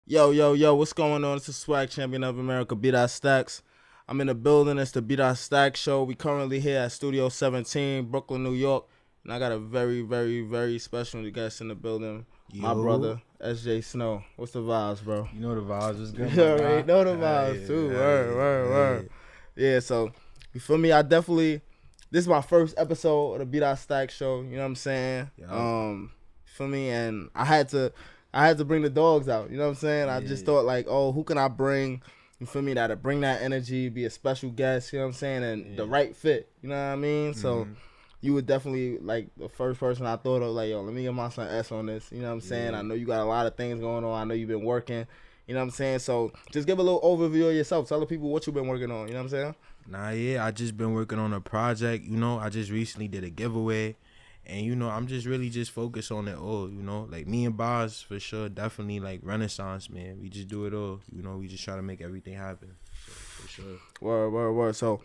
Yo, what's going on? It's the Swag Champion of America, Bdot Stacks. I'm in the building. It's the Bdot Stack Show. We currently here at Studio 17, Brooklyn, New York. And I got a very special guest in the building. My Yo, brother, SJ Snoww. What's the vibes, bro? you know the vibes was good, You my already guy. know the vibes, too. Word. Yeah, so, you feel me? This is my first episode of the Bdot Stack Show. You know what I'm saying? Yo, Feel me? And I had to bring the dogs out. You know what I'm saying? I just yeah, thought like, oh, who can I bring? You feel me? That'll bring that energy, be a special guest. You know what I'm saying? And the yeah. right fit. You know what I mean? So Mm-hmm. you would definitely like the first person I thought of. Like, yo, let me get my son S on this. You know what I'm saying? I Yeah. know you got a lot of things going on. I know you've been working. You know what I'm saying? So just give a little overview of yourself. Tell the people what you've been working on. You know what I'm saying? Nah, yeah. I just been working on a project. I just recently did a giveaway, and I'm just really just focused on it all. Like me and Boz for sure, definitely like Renaissance man. We just do it all. We just try to make everything happen. So, for sure. Word. So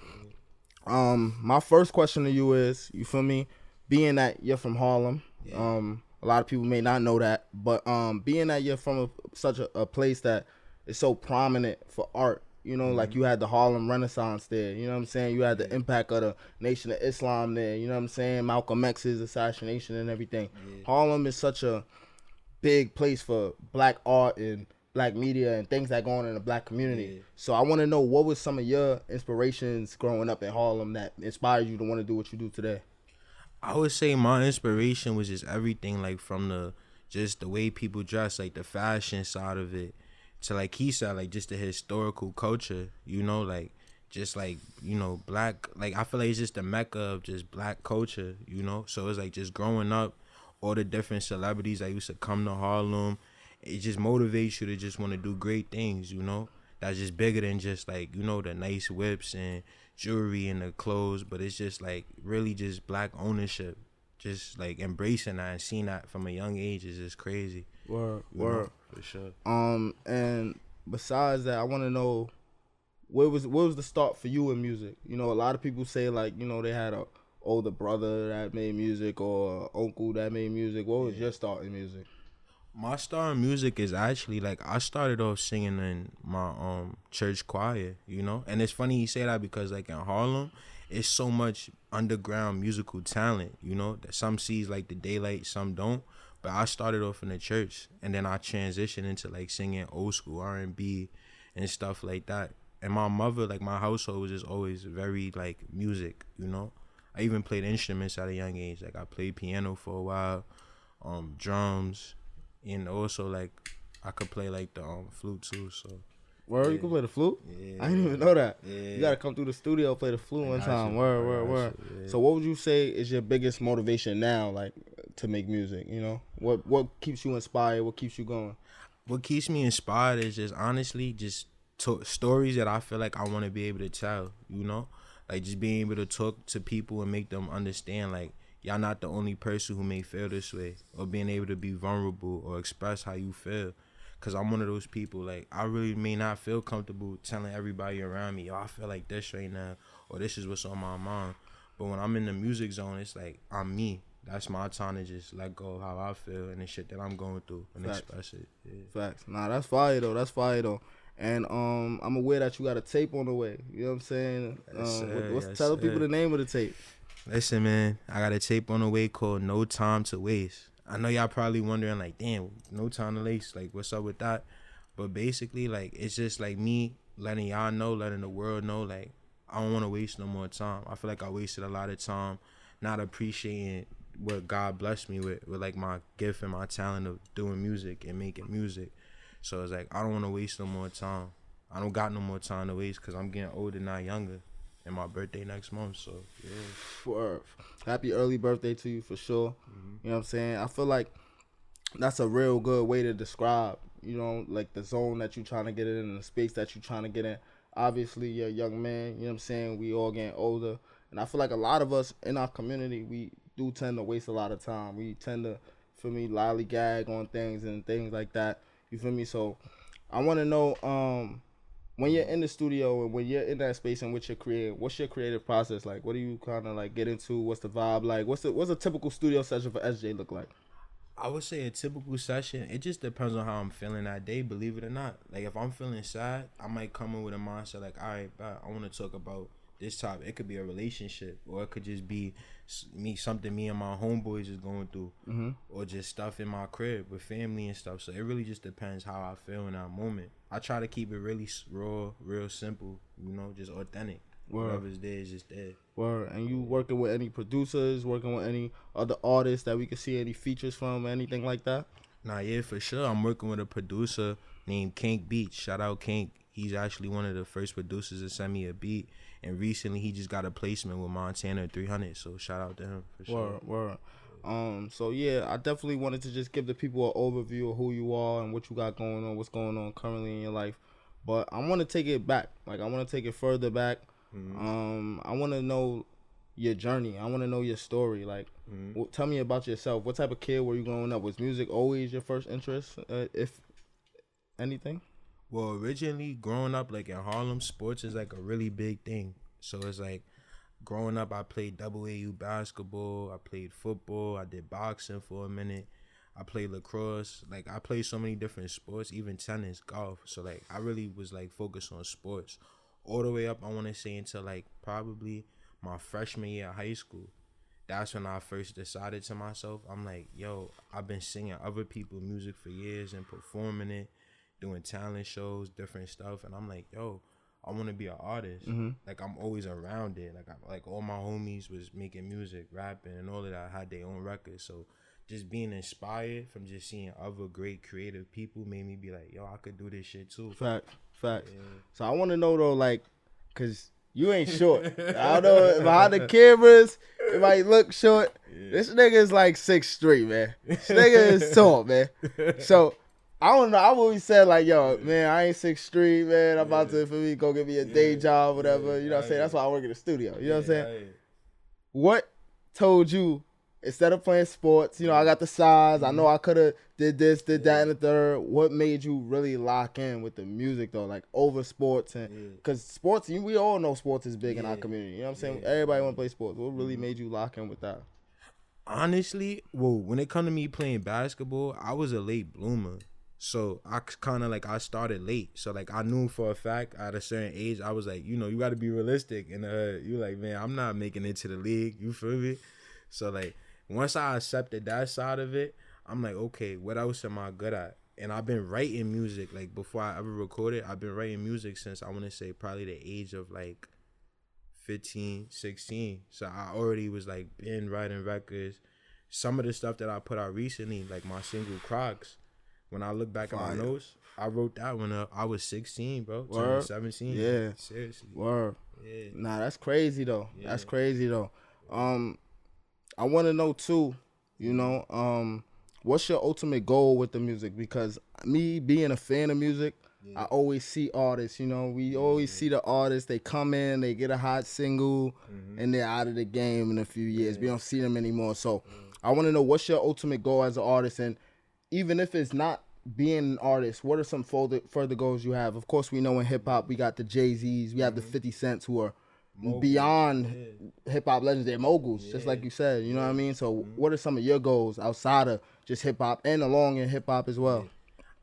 my first question to you is, you feel me? Being that you're from Harlem, Yeah. a lot of people may not know that, but being that you're from such a place that is so prominent for art, like Mm-hmm. you had the Harlem Renaissance there, you know what I'm saying? You had the Yeah. impact of the Nation of Islam there, you know what I'm saying? Malcolm X's assassination and everything. Yeah. Harlem is such a big place for black art and black media and things that go on in the black community. Yeah. So I want to know, what was some of your inspirations growing up in Harlem that inspired you to want to do what you do today? I would say my inspiration was just everything, like from the way people dress, like the fashion side of it, to like he said, like just the historical culture, like just like black, like I feel like it's just the mecca of just black culture. So it's like just growing up, all the different celebrities that used to come to Harlem, it just motivates you to just want to do great things. That's just bigger than just like the nice whips and jewelry and the clothes, but it's just like really just black ownership, just like embracing that and seeing that from a young age is just crazy. Word. For sure. And besides that, I want to know, what was the start for you in music? A lot of people say, like, they had a older brother that made music or a uncle that made music. What was Yeah. your start in music? My start in music is actually like I started off singing in my church choir. And it's funny you say that because like in Harlem, it's so much underground musical talent, that some sees like the daylight, some don't. But I started off in the church and then I transitioned into like singing old school R&B and stuff like that. And my mother, like my household was just always very like music. I even played instruments at a young age. Like I played piano for a while, drums, and also like I could play like the flute too. So Word, you yeah, can play the flute? yeah, I didn't even know that. You yeah. gotta come through the studio, play the flute I one got time. you. Word. Yeah. So what would you say is your biggest motivation now, like, to make music? What keeps you inspired? What keeps you going? What keeps me inspired is just honestly just stories that I feel like I want to be able to tell. Like just being able to talk to people and make them understand like y'all not the only person who may feel this way, or being able to be vulnerable or express how you feel. Cause I'm one of those people, like I really may not feel comfortable telling everybody around me, yo, I feel like this right now, or this is what's on my mind. But when I'm in the music zone, it's like I'm me. That's my time to just let go of how I feel and the shit that I'm going through and Facts. express it. Yeah. Facts. Nah, that's fire though. That's fire though. And I'm aware that you got a tape on the way. You know what I'm saying? Yes, sir. What's Yes, tell the people sir. the name of the tape? Listen, man, I got a tape on the way called No Time to Waste. I know y'all probably wondering, like, damn, no time to waste. Like, what's up with that? But basically, like, it's just like me letting y'all know, letting the world know, like, I don't want to waste no more time. I feel like I wasted a lot of time not appreciating what God blessed me with like my gift and my talent of doing music and making music. So it's like, I don't want to waste no more time. I don't got no more time to waste because I'm getting older, not younger. And my birthday next month, so yeah. For happy early birthday to you, for sure. You know what I'm saying? I feel like that's a real good way to describe, like the zone that you're trying to get in and the space that you're trying to get in. Obviously, you're a young man, you know what I'm saying? We all getting older. And I feel like a lot of us in our community, we do tend to waste a lot of time. We tend to, feel me, lollygag on things and things like that. You feel me? So I want to know, when you're in the studio and when you're in that space in which you're creating, what's your creative process like? What do you kind of like get into? What's the vibe like? What's a typical studio session for SJ look like? I would say a typical session, it just depends on how I'm feeling that day, believe it or not. Like, if I'm feeling sad, I might come in with a mindset like, all right, I want to talk about this topic. It could be a relationship, or it could just be something me and my homeboys is going through, or just stuff in my crib with family and stuff. So it really just depends how I feel in that moment. I try to keep it really raw, real simple, you know, just authentic. Whatever's there is just there. Word. And you working with any producers, working with any other artists that we can see any features from, anything like that? Nah, yeah, for sure. I'm working with a producer named Kink Beats. Shout out Kink. He's actually one of the first producers to send me a beat. And recently he just got a placement with Montana 300. So shout out to him for sure. Word. So yeah, I definitely wanted to just give the people an overview of who you are and what you got going on, what's going on currently in your life. But I want to take it back. Like, I want to take it further back. I want to know your journey. I want to know your story. Like, tell me about yourself. What type of kid were you growing up? Was music always your first interest, if anything? Well, originally growing up, like in Harlem, sports is like a really big thing. So it's like, growing up, I played AAU basketball. I played football. I did boxing for a minute. I played lacrosse. Like, I played so many different sports, even tennis, golf. So like, I really was like focused on sports all the way up, I want to say, until like probably my freshman year of high school. That's when I first decided to myself, I'm like, yo, I've been singing other people's music for years and performing it, doing talent shows, different stuff. And I'm like, yo, I want to be an artist. Like, I'm always around it. Like all my homies was making music, rapping, and all of that had their own records. So just being inspired from just seeing other great creative people made me be like, yo, I could do this shit too. Facts. Yeah. So I Yeah. want to know though, like, cause you ain't short. I don't know, behind the cameras, it might look short. Yeah. This nigga is like 6'3", man. This nigga is tall, man. So I don't know. I've always said like, yo, man, I ain't 6'3", man. I'm about to, for me, go get me a day job, whatever. You know what I'm saying? That's why I work in the studio. You know what I'm saying? What told you, instead of playing sports, you know, I got the size. I know I could have did this, did that, and the third. What made you really lock in with the music, though, like over sports? And because sports, we all know sports is big in our community. You know what I'm saying? Everybody want to play sports. What really made you lock in with that? Honestly, well, when it come to me playing basketball, I was a late bloomer. So I kind of like, I started late. So like, I knew for a fact at a certain age, I was like, you know, you got to be realistic. And you like, man, I'm not making it to the league. You feel me? So like, once I accepted that side of it, I'm like, okay, what else am I good at? And I've been writing music. Like, before I ever recorded, I've been writing music since, I want to say, probably the age of like 15, 16. So I already was like been writing records. Some of the stuff that I put out recently, like my single Crocs, when I look back at my notes, I wrote that one up. I was 16, bro. Word. 17. Yeah. Seriously. Word. Yeah. Nah, that's crazy, though. Yeah. That's crazy, though. I want to know, too, you know, what's your ultimate goal with the music? Because me being a fan of music, I always see artists, you know. We always see the artists. They come in, they get a hot single, and they're out of the game in a few years. We don't see them anymore. So I want to know, what's your ultimate goal as an artist? And even if it's not being an artist, what are some further goals you have? Of course, we know in hip-hop, we got the Jay-Z's, we have the 50 Cents who are moguls. Beyond hip-hop legends. They're moguls, just like you said. You know what I mean? So what are some of your goals outside of just hip-hop and along in hip-hop as well?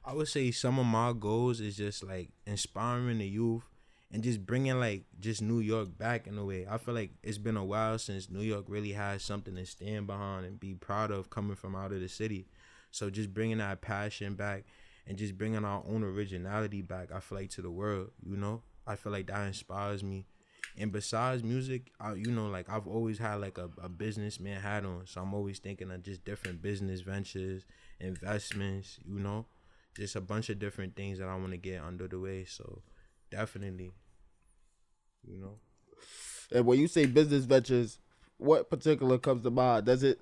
I would say some of my goals is just like inspiring the youth and just bringing like just New York back in a way. I feel like it's been a while since New York really has something to stand behind and be proud of coming from out of the city. So just bringing that passion back and just bringing our own originality back, I feel like, to the world, you know? I feel like that inspires me. And besides music, you know, like, I've always had like a businessman hat on. So I'm always thinking of just different business ventures, investments, you know? Just a bunch of different things that I want to get under the way. So definitely, you know. And when you say business ventures, what particular comes to mind? Does it,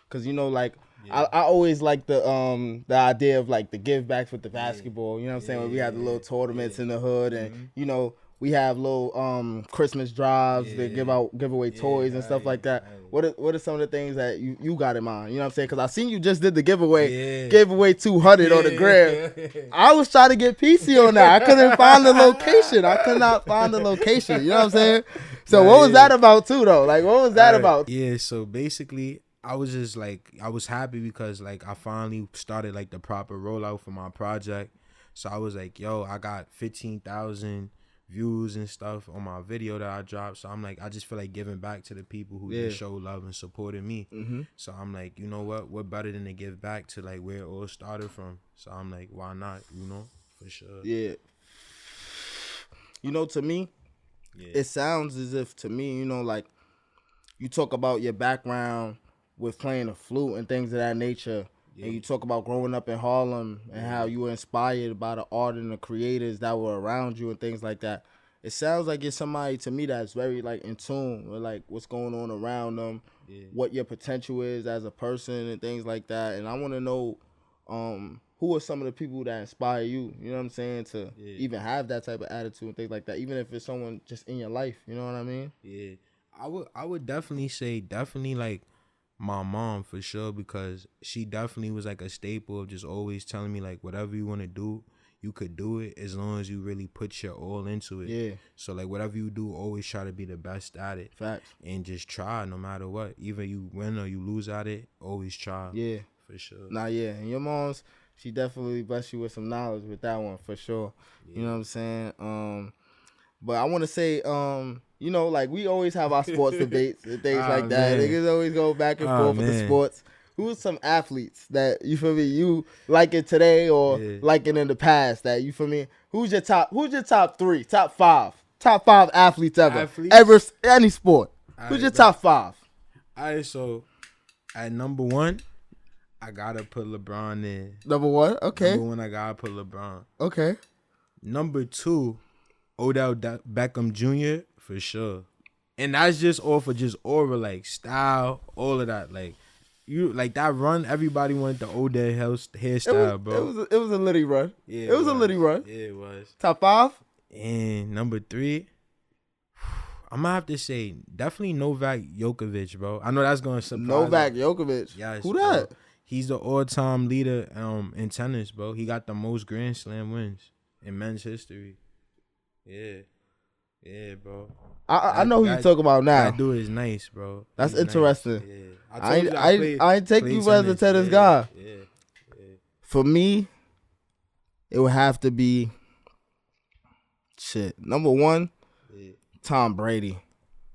because, you know, like, I always like the idea of like the give backs with the basketball. You know what I'm saying? When we have the little tournaments in the hood, and you know, we have little Christmas drives that give away toys and stuff like that. What are some of the things that you got in mind? You know what I'm saying? Because I seen you just did the giveaway, gave away 200 on the gram. I was trying to get PC on that. I couldn't find the location. I could not find the location. You know what I'm saying? So what was that about too, though? Like, what was that about? Yeah. So basically, I was just like, I was happy because like I finally started like the proper rollout for my project. So I was like, yo, I got 15,000 views and stuff on my video that I dropped. So I'm like, I just feel like giving back to the people who just show love and supported me. So I'm like, you know what better than to give back to like where it all started from. So I'm like, why not, you know, for sure. Yeah. You know, to me, it sounds as if, to me, you know, like, you talk about your background with playing the flute and things of that nature, and you talk about growing up in Harlem and how you were inspired by the art and the creators that were around you and things like that. It sounds like you're somebody, to me, that's very, like, in tune with, like, what's going on around them, what your potential is as a person and things like that. And I want to know who are some of the people that inspire you, you know what I'm saying, to even have that type of attitude and things like that, even if it's someone just in your life, you know what I mean? Yeah. I would definitely say like my mom for sure, because she definitely was like a staple of just always telling me like whatever you want to do, you could do it as long as you really put your all into it. Yeah. So like whatever you do, always try to be the best at it. Facts. And just try no matter what. Even you win or you lose at it, always try. Yeah. For sure. Nah, yeah. And your mom's, she definitely blessed you with some knowledge with that one for sure. Yeah. You know what I'm saying? But I want to say, you know, like we always have our sports debates and things like that. Niggas always go back and forth with the sports. Who are some athletes that, you feel me, you like it today or like it in the past that, you feel me? Who's your top 3, top 5 athletes ever? Ever, any sport. Who's your top 5? All right, so at number 1, I gotta put LeBron in. Number 1, okay. Number 1, I gotta put LeBron. Okay. Number 2, Odell Beckham Jr. for sure. And that's just off of just aura, like style, all of that. Like you like that run, everybody wanted the Odell hairstyle, bro. It was a litty run. Yeah, it was a litty run. Yeah, it was. Top 5? And number 3, I'm gonna have to say definitely Novak Djokovic, bro. I know that's gonna surprise Novak Djokovic. Yes, who that? Bro. He's the all-time leader in tennis, bro. He got the most Grand Slam wins in men's history. Yeah, bro. I know who you talk about now. That dude is nice, bro. That's He's interesting. Nice. Yeah. I ain't take you as a tennis guy. Yeah. For me, it would have to be number 1, Tom Brady.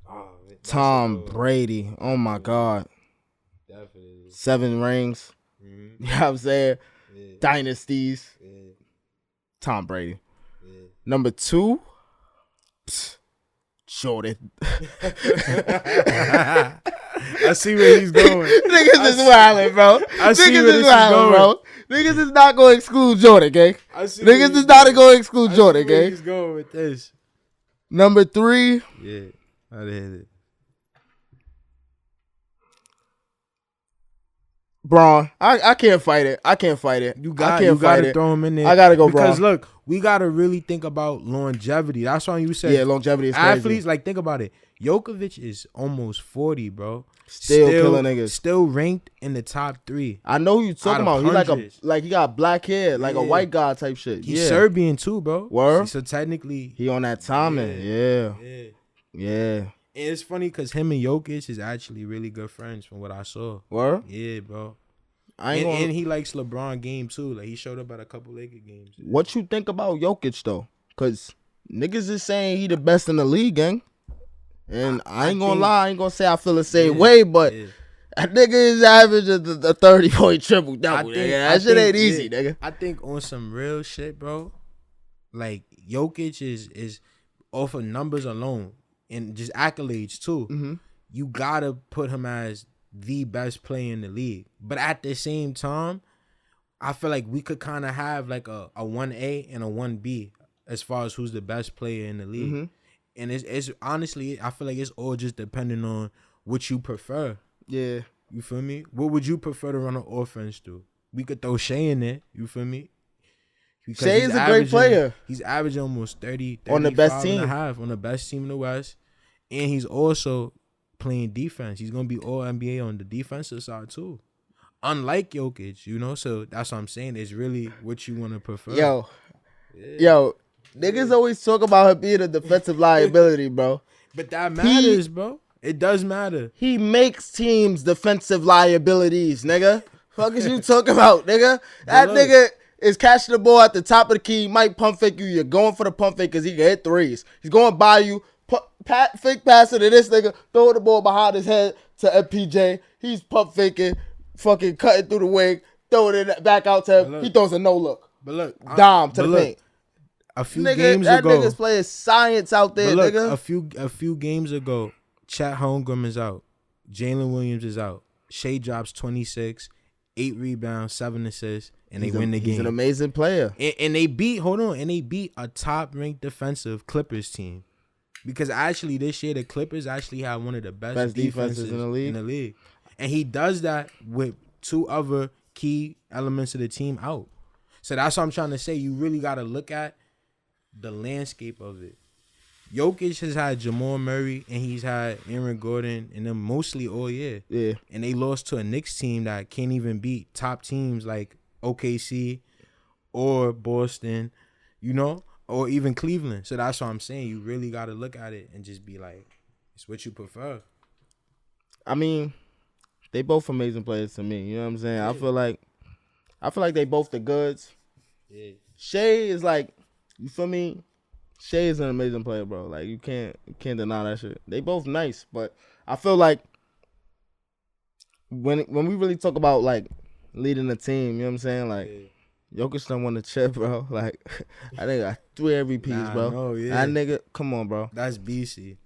Oh, Tom Brady. Oh my God. Definitely. 7 rings. Mm-hmm. You know what I'm saying? Yeah. Dynasties. Yeah. Tom Brady. Yeah. Number 2, Jordan. I see where he's going. Niggas is wildin', bro. Niggas is wildin', bro. Niggas is not going to exclude Jordan, gang. Niggas is not going to exclude Jordan, gang. He's going with this. Number 3. Yeah, I did it. Braun. I can't fight it. You gotta throw him in there. I gotta go Braun. Because look, we gotta really think about longevity. That's why you said longevity is crazy. Athletes, like think about it. Djokovic is almost 40, bro. Still killing niggas. Still ranked in the top 3. I know who you talking about. He like he got black hair, like a white guy type shit. He's Serbian too, bro. Word? So technically he on that timing. Yeah. And it's funny because him and Jokic is actually really good friends from what I saw. Word? Yeah, bro. And he likes LeBron game too. Like he showed up at a couple Lakers games. What you think about Jokic though? Cause niggas is saying he the best in the league, gang. And I ain't gonna lie, I ain't gonna say I feel the same way, but that nigga is average of the 30-point triple double. That shit ain't easy, nigga. I think on some real shit, bro. Like Jokic is off of numbers alone and just accolades too. Mm-hmm. You gotta put him as the best player in the league. But at the same time, I feel like we could kind of have like a 1A and a 1B as far as who's the best player in the league. Mm-hmm. And it's honestly, I feel like it's all just depending on what you prefer. Yeah. You feel me? What would you prefer to run an offense to? We could throw Shea in there. You feel me? Because Shea is a great player. He's averaging almost 30 on the best team. And a half on the best team in the West. And he's also playing defense. He's going to be all NBA on the defensive side too. Unlike Jokic, you know? So that's what I'm saying. It's really what you want to prefer. Yo, niggas always talk about him being a defensive liability, bro. But that matters, bro. It does matter. He makes teams defensive liabilities, nigga. Fuck is you talking about, nigga? That nigga is catching the ball at the top of the key. He might pump fake you. You're going for the pump fake because he can hit threes. He's going by you. Fake pass it to this nigga. Throw the ball behind his head to FPJ. He's pump faking, fucking cutting through the wing. Throw it back out to him. He throws a no look. But look, dime to the paint. A few games ago, that nigga's playing science out there, nigga. A few games ago, Chet Holmgren is out. Jalen Williams is out. Shea drops 26, 8 rebounds, 7 assists, and they win the game. He's an amazing player. And they beat a top-ranked defensive Clippers team. Because actually this year the Clippers actually have one of the best defenses in the league. And he does that with 2 other key elements of the team out. So that's what I'm trying to say. You really got to look at the landscape of it. Jokic has had Jamal Murray and he's had Aaron Gordon and them mostly all year. Yeah. And they lost to a Knicks team that can't even beat top teams like OKC or Boston, you know, or even Cleveland. So that's what I'm saying. You really got to look at it and just be like, it's what you prefer. I mean, they both amazing players to me. You know what I'm saying? Yeah. I feel like they both the goods. Yeah. Shea is like, you feel me? Shea is an amazing player, bro. Like you can't deny that shit. They both nice, but I feel like when we really talk about like leading the team, you know what I'm saying? Like Jokic done won the chip, bro. Like I think got 3 MVPs, bro. No, yeah. That nigga, come on, bro. That's BC.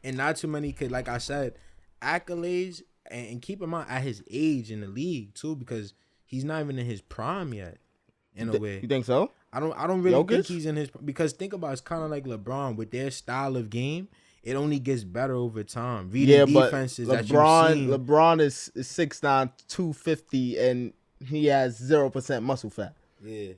And not too many could, like I said, accolades and keep in mind at his age in the league too, because he's not even in his prime yet. In a way. You think so? I don't really Jokic? think he's in his, because think about it's kind of like LeBron with their style of game. It only gets better over time. Reading defenses that you've seen. LeBron is 6'9", 250, and he has 0% muscle fat. Yeah.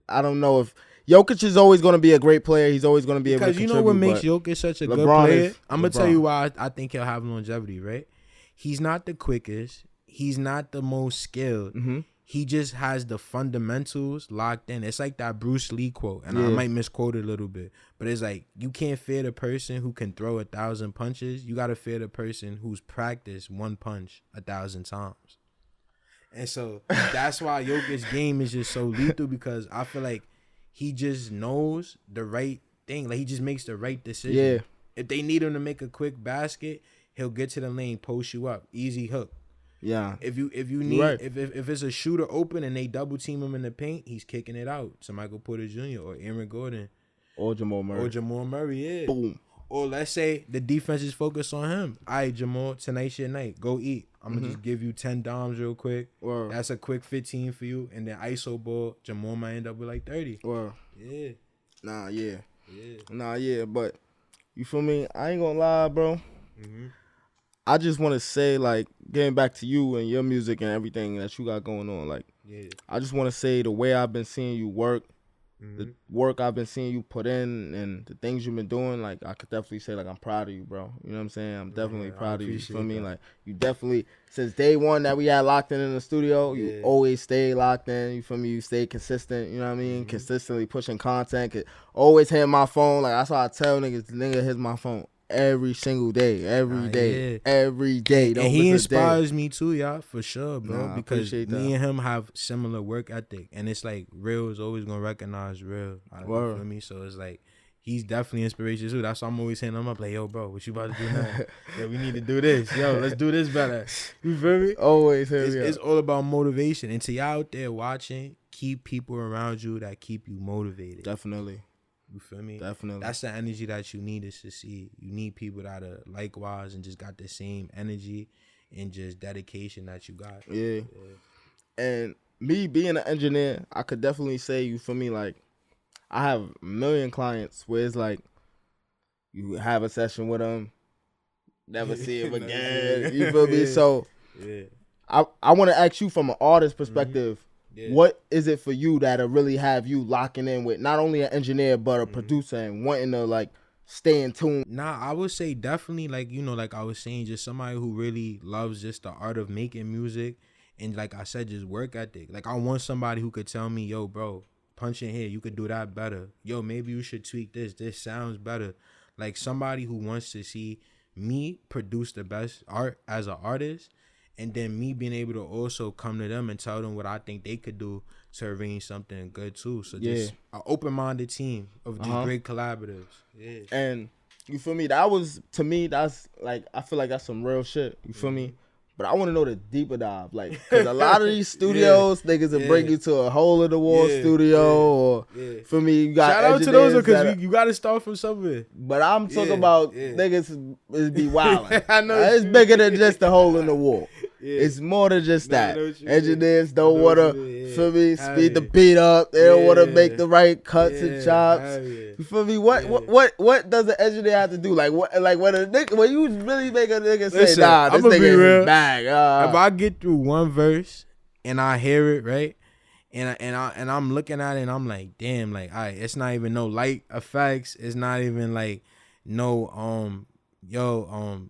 I don't know if Jokic is always going to be a great player. He's always going to be able to contribute. Because you know what makes Jokic such a good player? I'm going to tell you why I think he'll have longevity, right? He's not the quickest. He's not the most skilled. Mm-hmm. He just has the fundamentals locked in. It's like that Bruce Lee quote, and I might misquote it a little bit, but it's like, you can't fear the person who can throw 1,000 punches. You got to fear the person who's practiced one punch 1,000 times. And so that's why Jokic's game is just so lethal, because I feel like he just knows the right thing. Like, he just makes the right decision. Yeah. If they need him to make a quick basket, he'll get to the lane, post you up, easy hook. Yeah. If you need if it's a shooter open and they double team him in the paint, he's kicking it out to Michael Porter Jr. or Aaron Gordon or Jamal Murray. Yeah. Boom. Or let's say the defense is focused on him. All right, Jamal, tonight's your night. Go eat. I'm gonna just give you 10 dimes real quick. Word. That's a quick 15 for you, and then ISO ball. Jamal might end up with like 30. Word. Yeah. Nah, yeah. But you feel me? I ain't gonna lie, bro. Mm-hmm. I just want to say, like, getting back to you and your music and everything that you got going on, like, I just want to say the way I've been seeing you work, the work I've been seeing you put in, and the things you've been doing, like, I could definitely say, like, I'm proud of you, bro. You know what I'm saying? I'm definitely proud of you. You feel me? Like, you definitely, since day one that we had locked in the studio, you always stay locked in. You feel me? You stay consistent. You know what I mean? Consistently pushing content. Always hitting my phone. Like, that's why I tell niggas, nigga hits my phone every single day, every day. Don't and he inspires me too, y'all, for sure, bro. Because me that. and him have similar work ethic, and it's like real is always gonna recognize real. You feel me? So it's like he's definitely inspiration too. That's why I'm always hitting him up like, yo, bro, what you about to do now? Yo, we need to do this. Yo, let's do this better. You feel me? Always it's all about motivation. And to y'all out there watching, keep people around you that keep you motivated. Definitely. You feel me? Definitely. That's the energy that you need to succeed. You need people that are likewise and just got the same energy and just dedication that you got. Yeah. And me being an engineer, I could definitely say, you feel me, like, I have a million clients where it's like, you have a session with them, never see him again. You feel me? So I want to ask you from an artist perspective, what is it for you that'll really have you locking in with not only an engineer but a producer and wanting to, like, stay in tune? Nah, I would say definitely, like, you know, like I was saying, just somebody who really loves just the art of making music and, like I said, just work ethic. Like, I want somebody who could tell me, yo, bro, punch in here, you could do that better. Yo, maybe you should tweak this. This sounds better. Like, somebody who wants to see me produce the best art as an artist, and then me being able to also come to them and tell them what I think they could do to arrange something good too. So just an open-minded team of just great collaboratives. Yeah. And you feel me? That was, to me, that's like, I feel like that's some real shit. You feel me? But I want to know the deeper dive, like, because a lot of these studios, niggas will bring you to a hole in the wall studio, or for me, you got shout out to those because you got to start from somewhere. But I'm talking about niggas is be wildin'. I know it's bigger than just a hole in the wall. It's more than just that. Engineers don't want to, feel me, speed the beat up. They don't want to make the right cuts and chops. You feel me? What does an engineer have to do? Like when a nigga, when you really make a nigga say, nah, this nigga is bag. If I get through one verse and I hear it right, and I'm looking at it and I'm like, damn, like, all right, it's not even no light effects. It's not even like no on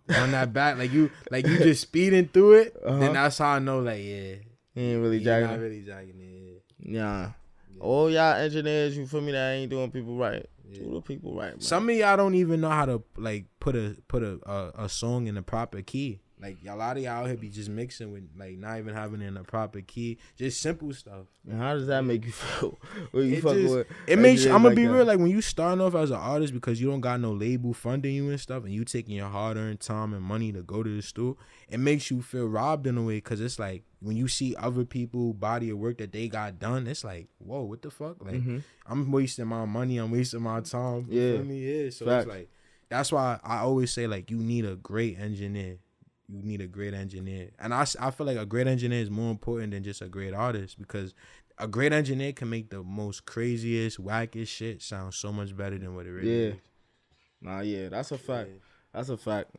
that back, like you just speeding through it, then that's how I know, like, he ain't really jagging. Not really jagging it. Yeah. Oh, y'all engineers, you feel me, that ain't doing people right. Do the people right, man. Some of y'all don't even know how to like put a song in the proper key. Like, a lot of y'all out here be just mixing with, like, not even having it in a proper key. Just simple stuff. And how does that make you feel? When you it makes you, I'm going to be real, like, when you starting off as an artist because you don't got no label funding you and stuff, and you taking your hard-earned time and money to go to the store, it makes you feel robbed in a way, because it's like, when you see other people body of work that they got done, it's like, whoa, what the fuck? Like, I'm wasting my money, I'm wasting my time. You feel me? So fact. It's like, that's why I always say, like, you need a great engineer. You need a great engineer. And I feel like a great engineer is more important than just a great artist, because a great engineer can make the most craziest, wackest shit sound so much better than what it really is. Nah, that's a fact. That's a fact.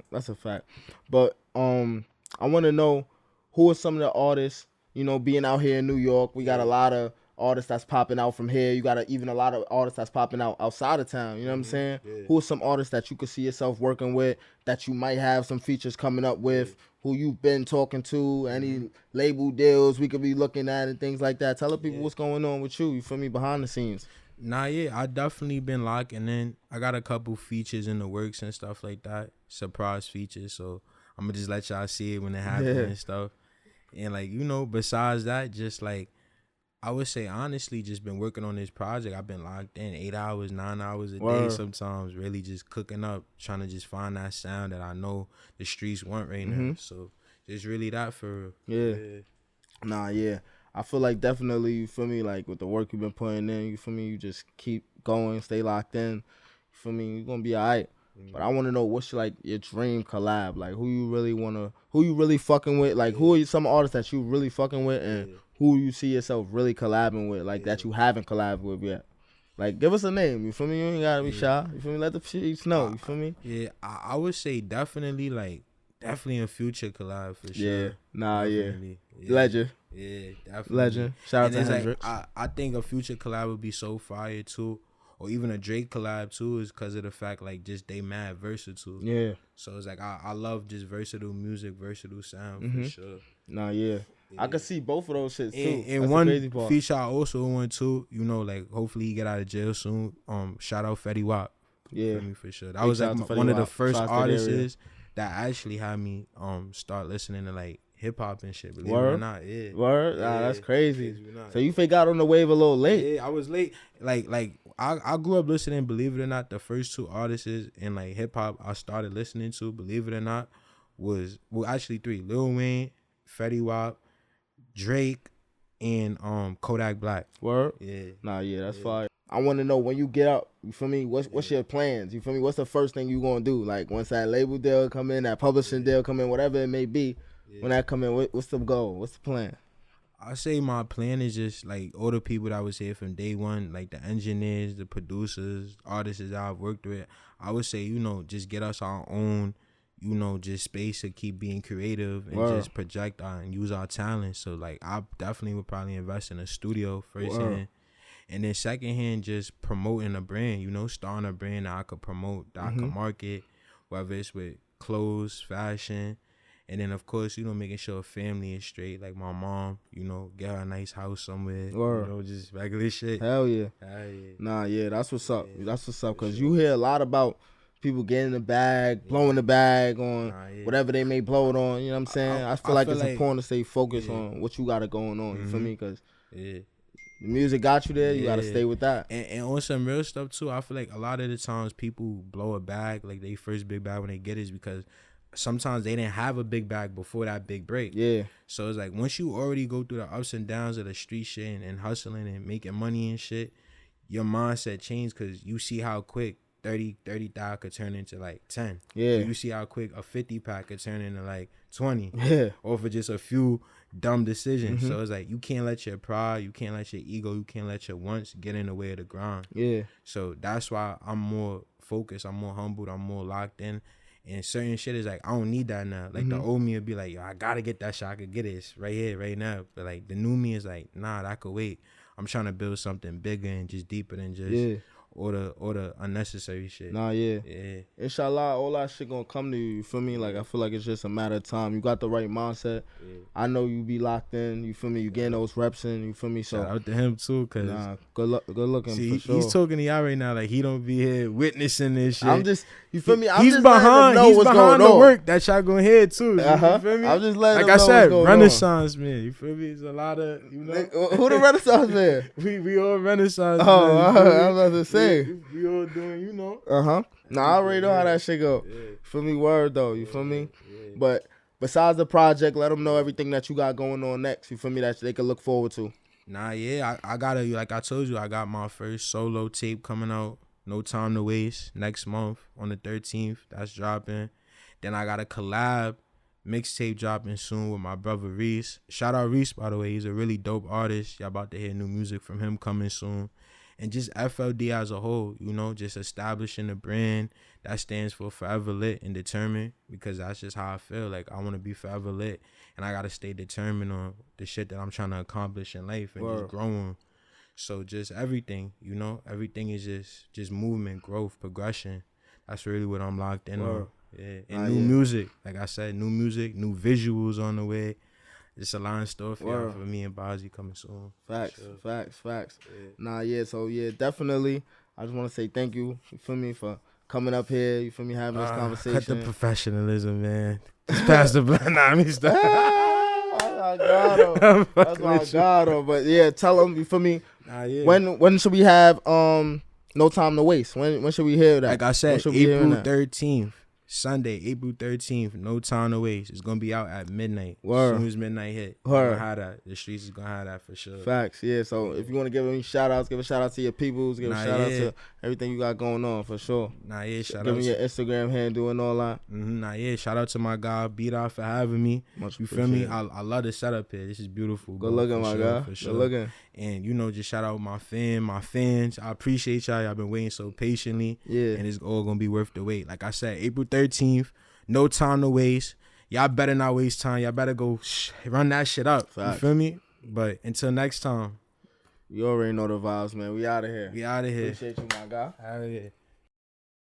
But I want to know, who are some of the artists, you know, being out here in New York? We got a lot of artists that's popping out from here. You got even a lot of artists that's popping out outside of town. You know what I'm saying? Who are some artists that you could see yourself working with, that you might have some features coming up with, who you've been talking to, any label deals we could be looking at and things like that? Tell the people what's going on with you feel me, behind the scenes. Nah, I definitely been locking in. I got a couple features in the works and stuff like that. Surprise features. So I'm going to just let y'all see it when it happens and stuff. And, like, you know, besides that, just, like, I would say, honestly, just been working on this project. I've been locked in 8 hours, 9 hours a day sometimes, really just cooking up, trying to just find that sound that I know the streets want right now. So just really that for real. Nah, I feel like definitely, you feel me, like with the work you've been putting in, you feel me, you just keep going, stay locked in. You feel me, you're going to be all right. But I want to know, what's your dream collab? Like, who you really fucking with? Like, who are some artists that you really fucking with, and who you see yourself really collabing with, like, that you haven't collabed with yet? Like, give us a name, you feel me? You ain't gotta be shy. You feel me? Let the shit know, you feel me? Yeah, I would say definitely a Future collab for sure. Legend. Yeah, definitely. Legend. Shout out to Hendrix. Like, I think a Future collab would be so fire too. Or even a Drake collab too, is because of the fact, like, just they mad versatile. Yeah. So it's like, I love just versatile music, versatile sound for sure. Nah, I could see both of those shits too. And one feature I also want too, you know, like, hopefully he get out of jail soon. Shout out Fetty Wap. Yeah. For sure. That was like one of the first artists that actually had me start listening to, like, hip hop and shit. Believe it or not, Word. Nah, that's crazy. So you got on the wave a little late. Yeah, I was late. Like I grew up listening. Believe it or not, the first two artists in, like, hip hop I started listening to, believe it or not, was actually three: Lil Wayne, Fetty Wap, Drake, and Kodak Black. Word. Yeah. Nah, that's fire. I want to know, when you get up, you feel me? What's your plans? You feel me? What's the first thing you gonna do? Like, once that label deal come in, that publishing deal come in, whatever it may be. When that come in, what's the goal? What's the plan? I say my plan is just, like, all the people that was here from day one, like the engineers, the producers, artists that I've worked with. I would say, you know, just get us our own, you know, just space to keep being creative and just project and use our talent. So, like, I definitely would probably invest in a studio first hand. And then second hand, just promoting a brand, you know, starting a brand that I could promote, that I could market, whether it's with clothes, fashion. And then, of course, you know, making sure family is straight. Like, my mom, you know, get her a nice house somewhere. You know, just regular shit. Hell yeah. Nah, that's what's up. That's what's up. Because you hear a lot about people getting the bag, blowing the bag on whatever they may blow it on. You know what I'm saying? I feel like it's important to stay focused on what you got going on. You feel me? Because the music got you there. You got to stay with that. And on some real stuff too, I feel like a lot of the times people blow a bag, like they first big bag when they get it, is because sometimes they didn't have a big bag before that big break. Yeah. So it's like once you already go through the ups and downs of the street shit and hustling and making money and shit, your mindset changed because you see how quick 30,000 could turn into like 10. Yeah. Or you see how quick a 50 pack could turn into like 20. Yeah. Or for just a few dumb decisions. So it's like you can't let your pride, you can't let your ego, you can't let your wants get in the way of the grind. Yeah. So that's why I'm more focused, I'm more humbled, I'm more locked in. And certain shit is like, I don't need that now. Like the old me would be like, yo, I gotta get that shit. I could get this right here, right now. But like the new me is like, nah, that could wait. I'm trying to build something bigger and just deeper than just all the unnecessary shit. Nah, yeah. Inshallah, all that shit gonna come to you. You feel me? Like I feel like it's just a matter of time. You got the right mindset. Yeah. I know you be locked in. You feel me? You getting those reps in. You feel me? So shout out to him too, cause good looking. See, for sure. He's talking to y'all right now like he don't be here witnessing this shit. I'm just, you feel me? I'm he's just behind. Know he's what's behind going the on. work that y'all gonna hear too. You feel me? I'm just letting like him I know said, what's going Renaissance man. You feel me? It's a lot of Who the Renaissance man? we all Renaissance. Oh, I was about to say. We all doing, Nah, I already know how that shit go. Feel me? Word though. You feel me? But besides the project, let them know everything that you got going on next. You feel me? That they can look forward to. Nah, I gotta, like I told you, I got my first solo tape coming out. No Time to Waste next month on the 13th. That's dropping. Then I got a collab mixtape dropping soon with my brother Reese. Shout out Reese, by the way. He's a really dope artist. Y'all about to hear new music from him coming soon. And just FLD as a whole, just establishing a brand that stands for Forever Lit and Determined, because that's just how I feel. Like, I want to be forever lit, and I got to stay determined on the shit that I'm trying to accomplish in life and just growing. So just everything, everything is just movement, growth, progression. That's really what I'm locked in on. Yeah. And new music. Like I said, new music, new visuals on the way. It's a lot in store for y'all, for me and Bazzi coming soon. Facts. Yeah. Nah, so definitely. I just want to say thank you feel me, for coming up here. You feel me, having this conversation. Cut the professionalism, man. Just pass the blind. Nah, me stop. That's my God. But yeah, tell them, you feel me. Nah, yeah. When should we have No Time to Waste? When should we hear that? Like I said, April 13th. Sunday, April 13th, No Time to Waste. It's going to be out at midnight. As soon as midnight hit, the streets is going to have that for sure. Facts, yeah. So if you want to give any shout-outs, give a shout-out to your peoples, give a shout-out to everything you got going on for sure. Give me your Instagram handle and all that. Shout out to my guy, Bdot, for having me. You feel me? I love the setup here. This is beautiful. Good looking, my guy. For sure. Good looking. And, just shout out my fans. I appreciate y'all. Y'all been waiting so patiently. Yeah. And it's all going to be worth the wait. Like I said, April 13th, No Time to Waste. Y'all better not waste time. Y'all better go run that shit up. Facts. You feel me? But until next time. You already know the vibes, man. We out of here. Appreciate you, my guy. Out of here.